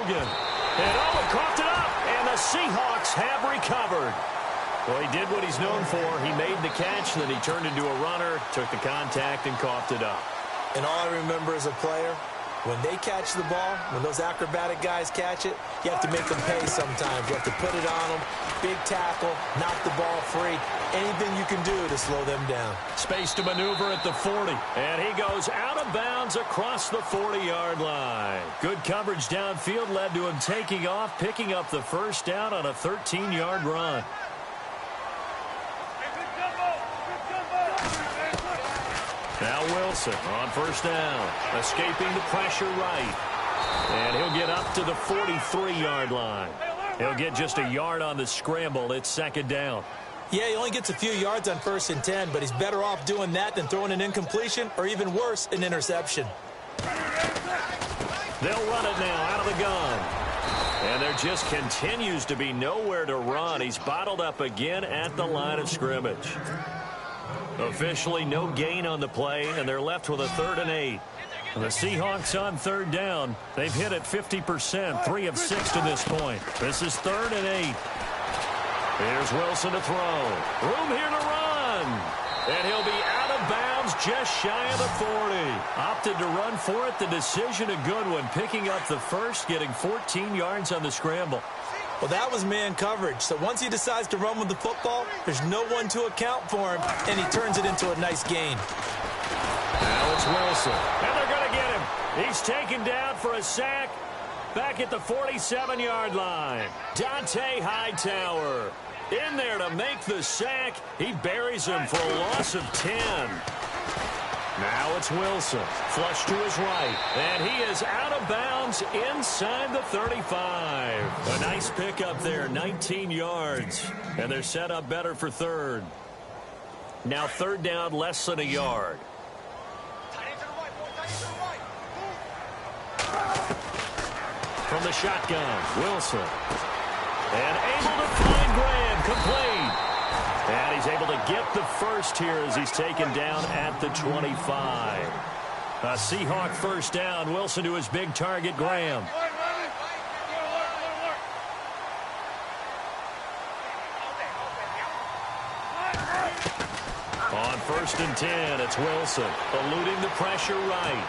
Logan. And Owen coughed it up, and the Seahawks have recovered. Well, he did what he's known for. He made the catch, then he turned into a runner, took the contact, and coughed it up. And all I remember as a player, when they catch the ball, when those acrobatic guys catch it, you have to make them pay sometimes. You have to put it on them, big tackle, knock the ball free, anything you can do to slow them down. Space to maneuver at the 40, and he goes out of bounds across the 40-yard line. Good coverage downfield led to him taking off, picking up the first down on a 13-yard run. Now Wilson on first down, escaping the pressure right. And he'll get up to the 43-yard line. He'll get just a yard on the scramble. It's second down. Yeah, he only gets a few yards on 1st and 10, but he's better off doing that than throwing an incompletion or even worse, an interception. They'll run it now out of the gun. And there just continues to be nowhere to run. He's bottled up again at the line of scrimmage. Officially no gain on the play, and they're left with a 3rd and 8. And the Seahawks on 3rd down. They've hit it 50%, 3 of 6 to this point. This is 3rd and 8. Here's Wilson to throw. Room here to run. And he'll be out of bounds just shy of the 40. Opted to run for it. The decision a good one. Picking up the first, getting 14 yards on the scramble. Well, that was man coverage. So once he decides to run with the football, there's no one to account for him, and he turns it into a nice gain. Now it's Wilson. And they're going to get him. He's taken down for a sack back at the 47-yard line. Dante Hightower in there to make the sack. He buries him for a loss of 10. Now it's Wilson. Flush to his right. And he is out of bounds inside the 35. A nice pickup there, 19 yards. And they're set up better for 3rd. Now 3rd down, less than a yard. From the shotgun, Wilson. And able to find Graham, complete. And he's able to get the first here as he's taken down at the 25. A Seahawk first down. Wilson to his big target, Graham. On 1st and 10, it's Wilson eluding the pressure right.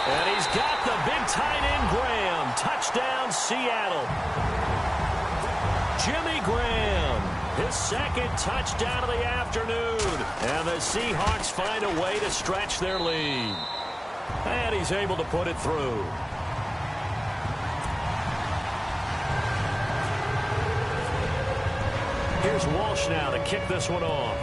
And he's got the big tight end, Graham. Touchdown, Seattle. Jimmy Graham, his 2nd touchdown of the afternoon. And the Seahawks find a way to stretch their lead. And he's able to put it through. Here's Walsh now to kick this one off.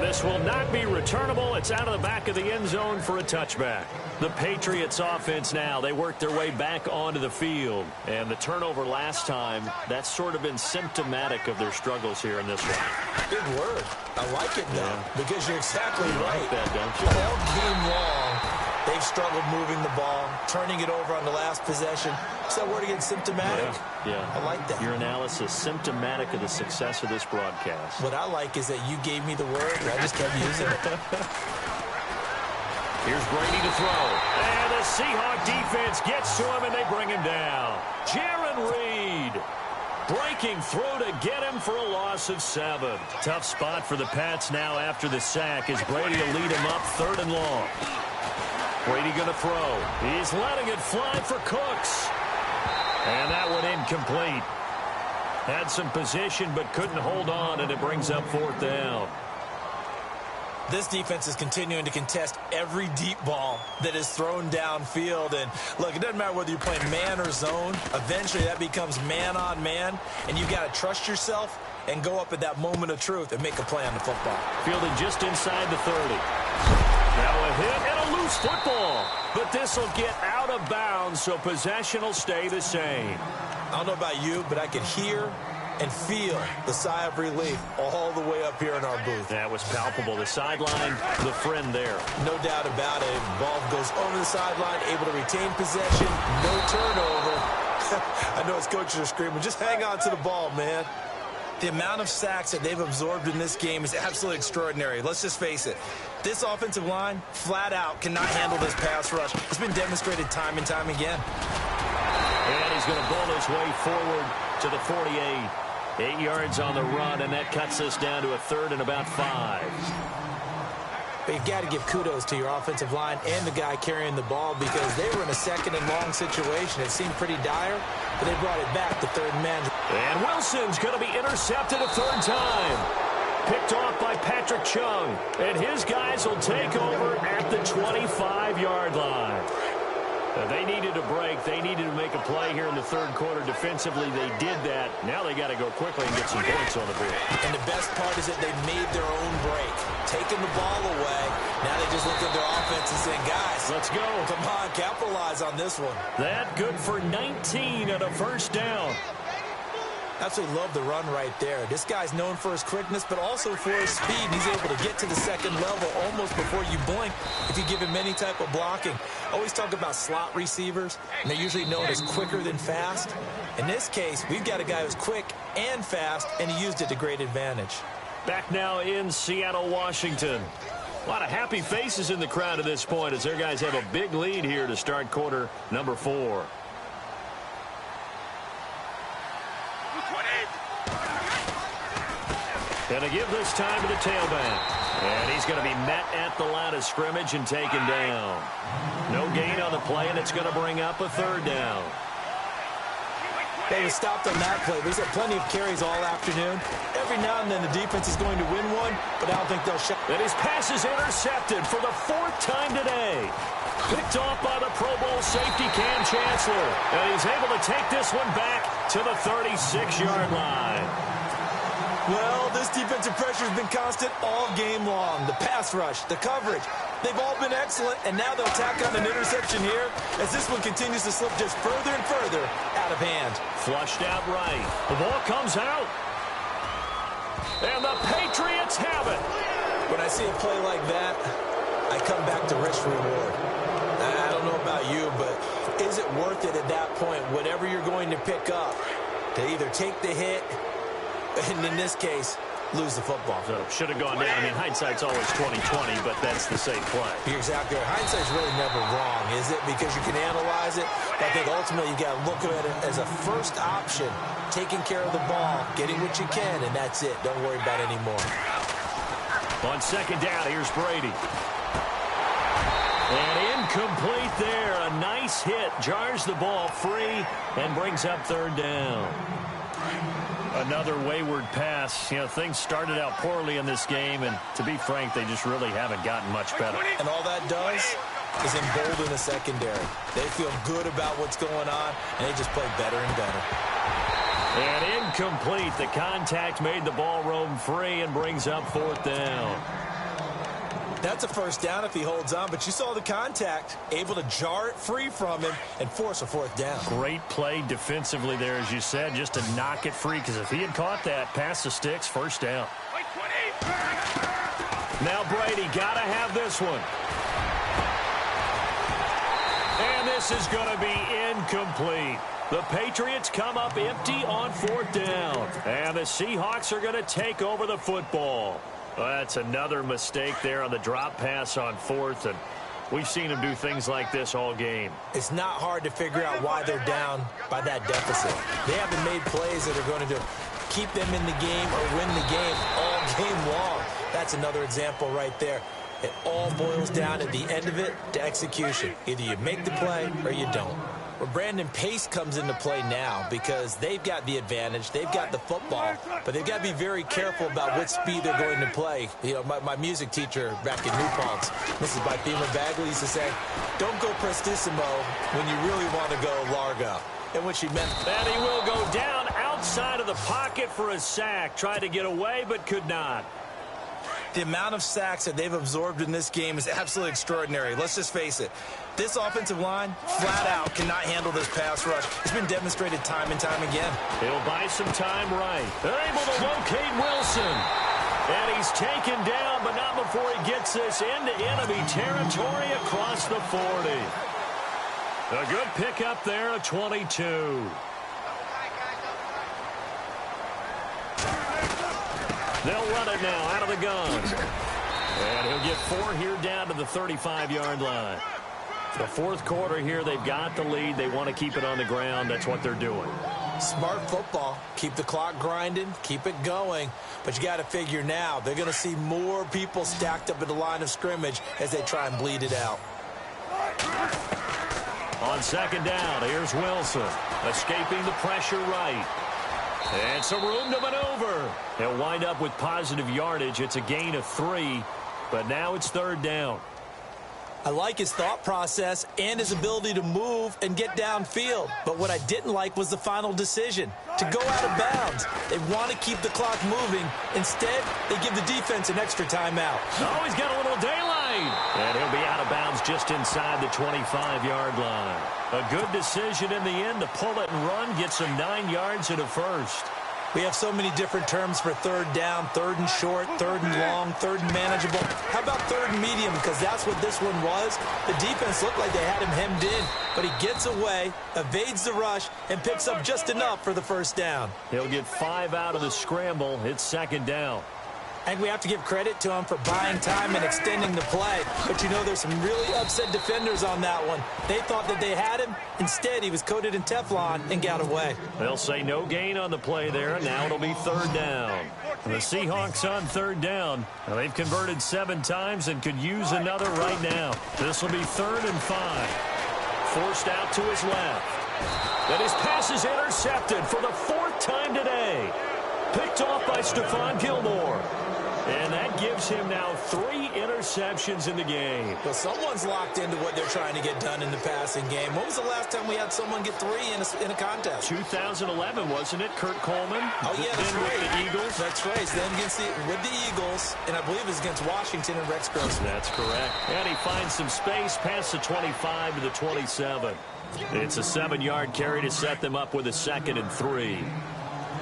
This will not be returnable. It's out of the back of the end zone for a touchback. The Patriots offense now, they work their way back onto the field. And the turnover last time, that's sort of been symptomatic of their struggles here in this one. Good word. I like it now, because you're exactly right. Like that, don't you? All game long, they've struggled moving the ball, turning it over on the last possession. Is that word again, symptomatic? Yeah. I like that. Your analysis, symptomatic of the success of this broadcast. What I like is that you gave me the word, and I just kept using it. Here's Brady to throw. And the Seahawk defense gets to him, and they bring him down. Jaron Reed breaking through to get him for a loss of 7. Tough spot for the Pats now after the sack as Brady will lead him up 3rd and long. Brady going to throw. He's letting it fly for Cooks. And that one incomplete. Had some position but couldn't hold on, and it brings up 4th down. This defense is continuing to contest every deep ball that is thrown downfield. And, look, it doesn't matter whether you're playing man or zone. Eventually that becomes man on man, and you've got to trust yourself and go up at that moment of truth and make a play on the football. Fielded just inside the 30. Now a hit and a loose football. But this will get out of bounds, so possession will stay the same. I don't know about you, but I could hear and feel the sigh of relief all the way up here in our booth. That was palpable. The sideline, the friend there. No doubt about it. Ball goes over the sideline, able to retain possession, no turnover. I know his coaches are screaming, just hang on to the ball, man. The amount of sacks that they've absorbed in this game is absolutely extraordinary. Let's just face it. This offensive line, flat out, cannot handle this pass rush. It's been demonstrated time and time again. And he's going to bowl his way forward to the 48. 8 yards on the run, and that cuts us down to a third and about 5. But you've got to give kudos to your offensive line and the guy carrying the ball because they were in a second and long situation. It seemed pretty dire, but they brought it back to third man. And Wilson's going to be intercepted a third time. Picked off by Patrick Chung. And his guys will take over at the 25-yard line. They needed a break. They needed to make a play here in the third quarter. Defensively, they did that. Now they got to go quickly and get some points on the board. And the best part is that they made their own break. Taking the ball away. Now they just look at their offense and say, guys, let's go. Come on, capitalize on this one. That good for 19 and a first down. Absolutely love the run right there. This guy's known for his quickness, but also for his speed. He's able to get to the second level almost before you blink if you give him any type of blocking. Always talk about slot receivers, and they're usually known as quicker than fast. In this case, we've got a guy who's quick and fast, and he used it to great advantage. Back now in Seattle, Washington. A lot of happy faces in the crowd at this point as their guys have a big lead here to start quarter number 4. And to give this time to the tailback. And he's going to be met at the line of scrimmage and taken down. No gain on the play, and it's going to bring up a third down. They stopped on that play. He's had plenty of carries all afternoon. Every now and then the defense is going to win one, but I don't think they'll shut. And his pass is intercepted for the 4th time today. Picked off by the Pro Bowl safety Cam Chancellor. And he's able to take this one back to the 36-yard line. Well, this defensive pressure has been constant all game long. The pass rush, the coverage, they've all been excellent, and now they'll tack on an interception here as this one continues to slip just further and further out of hand. Flushed out right. The ball comes out. And the Patriots have it. When I see a play like that, I come back to risk reward. I don't know about you, but is it worth it at that point, whatever you're going to pick up, to either take the hit, and in this case, lose the football? So should have gone down. I mean, hindsight's always 20/20, but that's the safe play. You're exactly right. Hindsight's really never wrong, is it? Because you can analyze it. But I think ultimately you got to look at it as a first option, taking care of the ball, getting what you can, and that's it. Don't worry about it anymore. On second down, here's Brady. And incomplete there. A nice hit. Jars the ball free and brings up third down. Another wayward pass. You know, things started out poorly in this game, and to be frank, they just really haven't gotten much better. And all that does is embolden the secondary. They feel good about what's going on, and they just play better and better. And incomplete. The contact made the ball roam free and brings up 4th down. That's a first down if he holds on, but you saw the contact, able to jar it free from him and force a 4th down. Great play defensively there, as you said, just to knock it free, because if he had caught that, past the sticks, first down. Now Brady got to have this one. And this is going to be incomplete. The Patriots come up empty on 4th down. And the Seahawks are going to take over the football. Well, that's another mistake there on the drop pass on 4th, and we've seen them do things like this all game. It's not hard to figure out why they're down by that deficit. They haven't made plays that are going to keep them in the game or win the game all game long. That's another example right there. It all boils down at the end of it to execution. Either you make the play or you don't. Well, Brandon, pace comes into play now because they've got the advantage. They've got the football, but they've got to be very careful about what speed they're going to play. You know, my music teacher back in New Paltz, Mrs. Bythema Bagley, used to say, don't go prestissimo when you really want to go largo. And what she meant. And he will go down outside of the pocket for a sack. Tried to get away, but could not. The amount of sacks that they've absorbed in this game is absolutely extraordinary. Let's just face it. This offensive line, flat out, cannot handle this pass rush. It's been demonstrated time and time again. He'll buy some time right. They're able to locate Wilson. And he's taken down, but not before he gets this into enemy territory across the 40. A good pickup there, a 22. They'll run it now out of the gun. And he'll get 4 here down to the 35-yard line. The fourth quarter here, they've got the lead. They want to keep it on the ground. That's what they're doing. Smart football. Keep the clock grinding. Keep it going. But you got to figure now, they're going to see more people stacked up at the line of scrimmage as they try and bleed it out. On second down, here's Wilson. Escaping the pressure right. And some room to maneuver. He'll wind up with positive yardage. It's a gain of 3, but now it's third down. I like his thought process and his ability to move and get downfield. But what I didn't like was the final decision, to go out of bounds. They want to keep the clock moving. Instead, they give the defense an extra timeout. Oh, he's got a little daylight. And he'll be out of bounds just inside the 25-yard line. A good decision in the end to pull it and run, get some 9 yards and a first. We have so many different terms for third down, third and short, third and long, third and manageable. How about third and medium? Because that's what this one was. The defense looked like they had him hemmed in, but he gets away, evades the rush, and picks up just enough for the first down. He'll get 5 out of the scramble. It's second down. I think we have to give credit to him for buying time and extending the play. But, you know, there's some really upset defenders on that one. They thought that they had him. Instead, he was coated in Teflon and got away. They'll say no gain on the play there. Now it'll be third down. The Seahawks on third down. Now they've converted 7 times and could use another right now. This will be 3rd and 5. Forced out to his left. And his pass is intercepted for the 4th time today. Picked off by Stephon Gilmore. And that gives him now 3 interceptions in the game. Well, someone's locked into what they're trying to get done in the passing game. When was the last time we had someone get 3 in a contest? 2011, wasn't it? Kurt Coleman. Oh, yeah, that's right. With the Eagles. That's right. So then with the Eagles, and I believe it's against Washington and Rex Grossman. That's correct. And he finds some space past the 25 to the 27. It's a 7-yard carry to set them up with a 2nd and 3.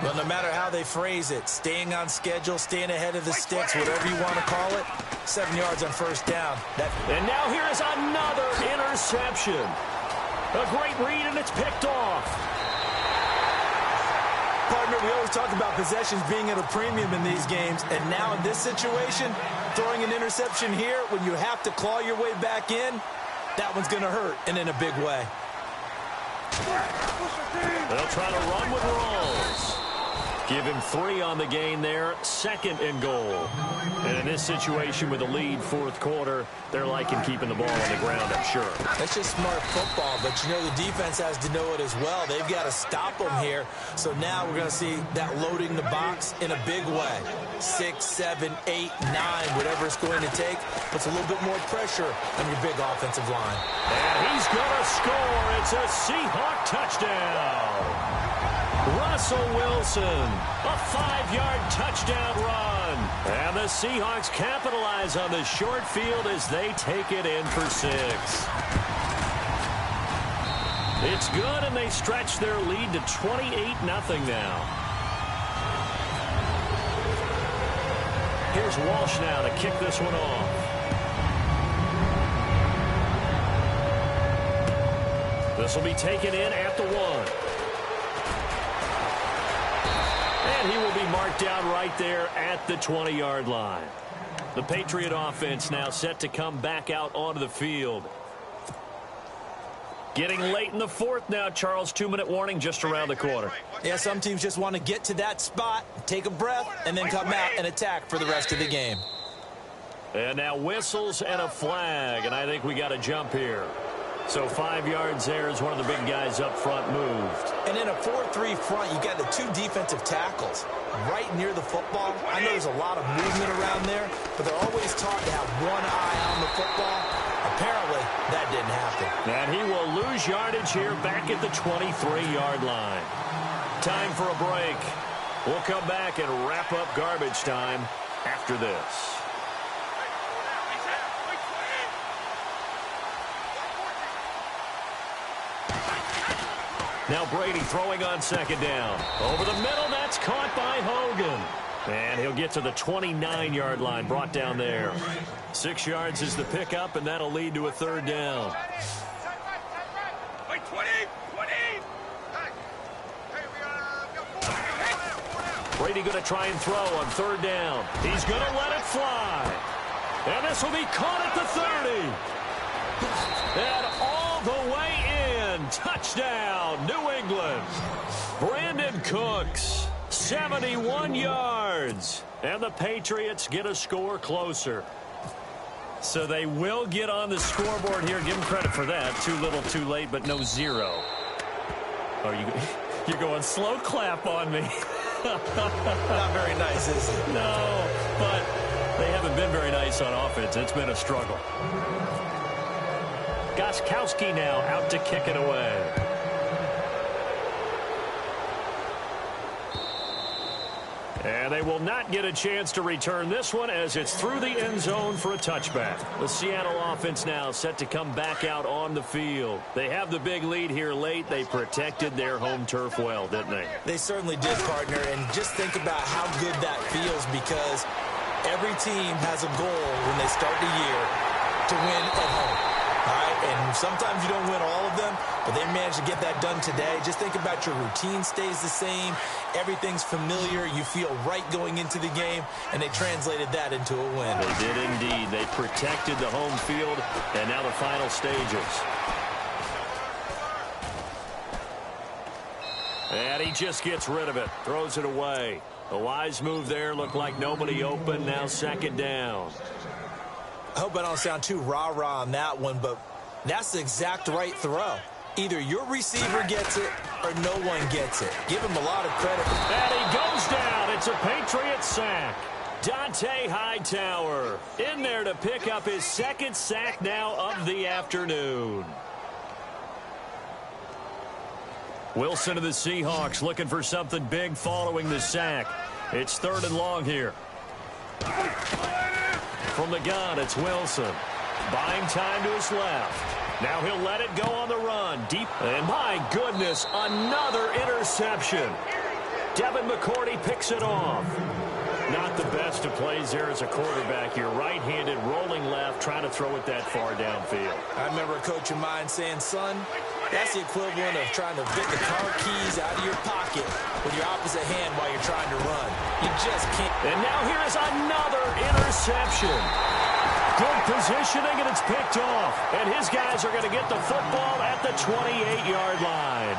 Well, no matter how they phrase it, staying on schedule, staying ahead of the sticks, whatever you want to call it, 7 yards on first down. And now here is another interception. A great read, and it's picked off. Partner, we always talk about possessions being at a premium in these games, and now in this situation, throwing an interception here when you have to claw your way back in, that one's going to hurt, and in a big way. They'll try to run with Rawls. Give him 3 on the gain there, 2nd and goal. And in this situation with a lead, fourth quarter, they're liking keeping the ball on the ground, I'm sure. That's just smart football, but you know the defense has to know it as well. They've got to stop them here. So now we're going to see that loading the box in a big way. 6, 7, 8, 9, whatever it's going to take, puts a little bit more pressure on your big offensive line. And he's going to score. It's a Seahawk touchdown. Russell Wilson, a 5-yard touchdown run. And the Seahawks capitalize on the short field as they take it in for 6. It's good, and they stretch their lead to 28-0 now. Here's Walsh now to kick this one off. This will be taken in at the 1. And he will be marked down right there at the 20-yard line. The Patriot offense now set to come back out onto the field. Getting late in the 4th now, Charles. 2-minute warning just around the corner. Yeah, some teams just want to get to that spot, take a breath, and then come out and attack for the rest of the game. And now whistles and a flag, and I think we got a jump here. So 5 yards there as one of the big guys up front moved. And in a 4-3 front, you got the 2 defensive tackles right near the football. I know there's a lot of movement around there, but they're always taught to have one eye on the football. Apparently, that didn't happen. And he will lose yardage here back at the 23-yard line. Time for a break. We'll come back and wrap up garbage time after this. Now Brady throwing on second down. Over the middle, that's caught by Hogan. And he'll get to the 29-yard line, brought down there. 6 yards is the pickup, and that'll lead to a third down. Brady going to try and throw on third down. He's going to let it fly. And this will be caught at the 30. And all the way in. Touchdown, New England. Brandon Cooks, 71 yards. And the Patriots get a score closer. So they will get on the scoreboard here. Give them credit for that. Too little, too late, but no zero. Oh, you're going slow clap on me. Not very nice, is it? No, but they haven't been very nice on offense. It's been a struggle. Gostkowski now out to kick it away. And they will not get a chance to return this one as it's through the end zone for a touchback. The Seattle offense now set to come back out on the field. They have the big lead here late. They protected their home turf well, didn't they? They certainly did, partner. And just think about how good that feels, because every team has a goal when they start the year to win at home. All right, and sometimes you don't win all of them, but they managed to get that done today. Just think about your routine stays the same. Everything's familiar. You feel right going into the game, and they translated that into a win. They did indeed. They protected the home field, and now the final stages. And he just gets rid of it, throws it away. A wise move there. Looked like nobody open. Now second down. I hope I don't sound too rah-rah on that one, but that's the exact right throw. Either your receiver gets it or no one gets it. Give him a lot of credit. And he goes down. It's a Patriot sack. Dante Hightower in there to pick up his second sack now of the afternoon. Wilson of the Seahawks looking for something big following the sack. It's third and long here. From the gun, it's Wilson. Buying time to his left. Now he'll let it go on the run. Deep. And my goodness, another interception. Devin McCourty picks it off. Not the best of plays there as a quarterback. You're right-handed, rolling left, trying to throw it that far downfield. I remember a coach of mine saying, son, that's the equivalent of trying to get the car keys out of your pocket with your opposite hand while you're trying to run. You just can't. And now here is another interception. Good positioning, and it's picked off. And his guys are going to get the football at the 28-yard line.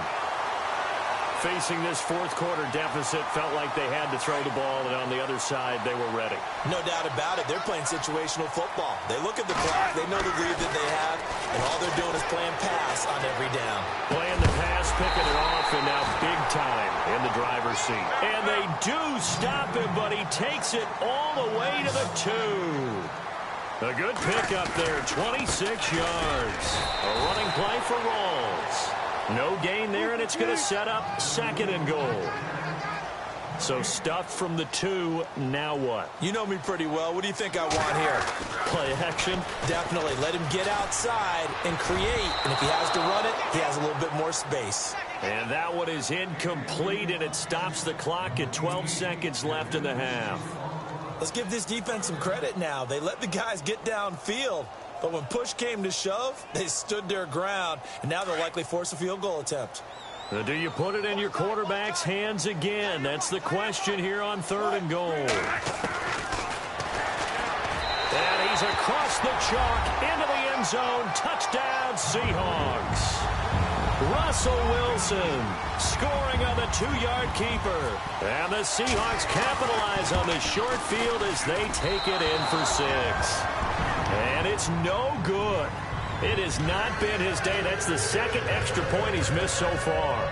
Facing this fourth quarter deficit, felt like they had to throw the ball, and on the other side, they were ready. No doubt about it. They're playing situational football. They look at the clock. They know the lead that they have, and all they're doing is playing pass on every down. Playing the pass, picking it off, and now big time in the driver's seat. And they do stop him, but he takes it all the way to the 2. A good pickup there, 26 yards. A running play for Rawls. No gain there, and it's going to set up second and goal. So stuffed from the 2, now what? You know me pretty well. What do you think I want here? Play action? Definitely. Let him get outside and create. And if he has to run it, he has a little bit more space. And that one is incomplete, and it stops the clock at 12 seconds left in the half. Let's give this defense some credit now. They let the guys get downfield. But when push came to shove, they stood their ground, and now they'll likely force a field goal attempt. Do you put it in your quarterback's hands again? That's the question here on third and goal. And he's across the chalk into the end zone. Touchdown, Seahawks. Russell Wilson scoring on the 2-yard keeper. And the Seahawks capitalize on the short field as they take it in for 6. And it's no good. It has not been his day. That's the second extra point he's missed so far.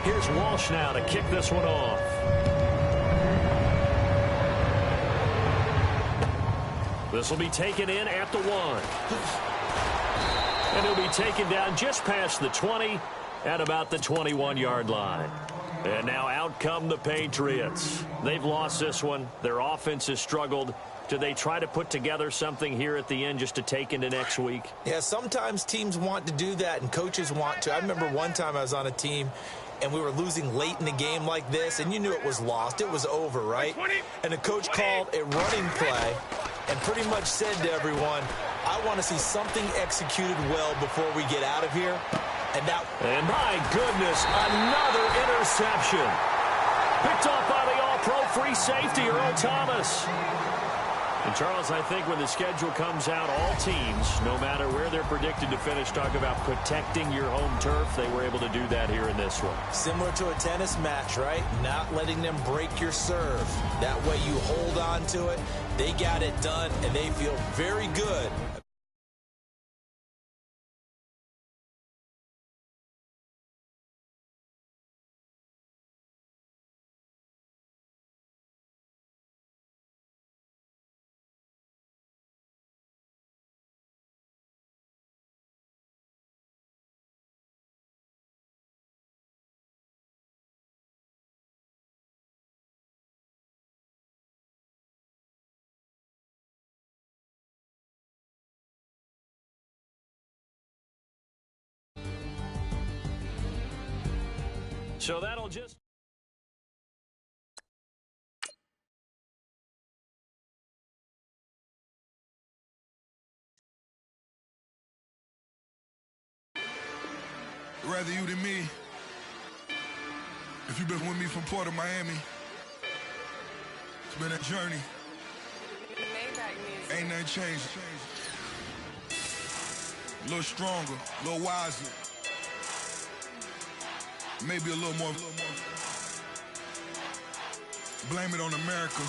Here's Walsh now to kick this one off. This will be taken in at the 1. And he'll be taken down just past the 20 at about the 21-yard line. And now out come the Patriots. They've lost this one. Their offense has struggled. Do they try to put together something here at the end just to take into next week? Yeah, sometimes teams want to do that and coaches want to. I remember one time I was on a team and we were losing late in the game like this, and you knew it was lost. It was over, right? And the coach called a running play and pretty much said to everyone, I want to see something executed well before we get out of here. And my goodness, another interception. Picked off by the all-pro free safety, Earl Thomas. And, Charles, I think when the schedule comes out, all teams, no matter where they're predicted to finish, talk about protecting your home turf. They were able to do that here in this one. Similar to a tennis match, right? Not letting them break your serve. That way you hold on to it. They got it done, and they feel very good. So that'll just... Rather you than me. If you've been with me from Port of Miami, it's been a journey. Ain't nothing changed. A little stronger, a little wiser. Maybe a little more. Blame it on America.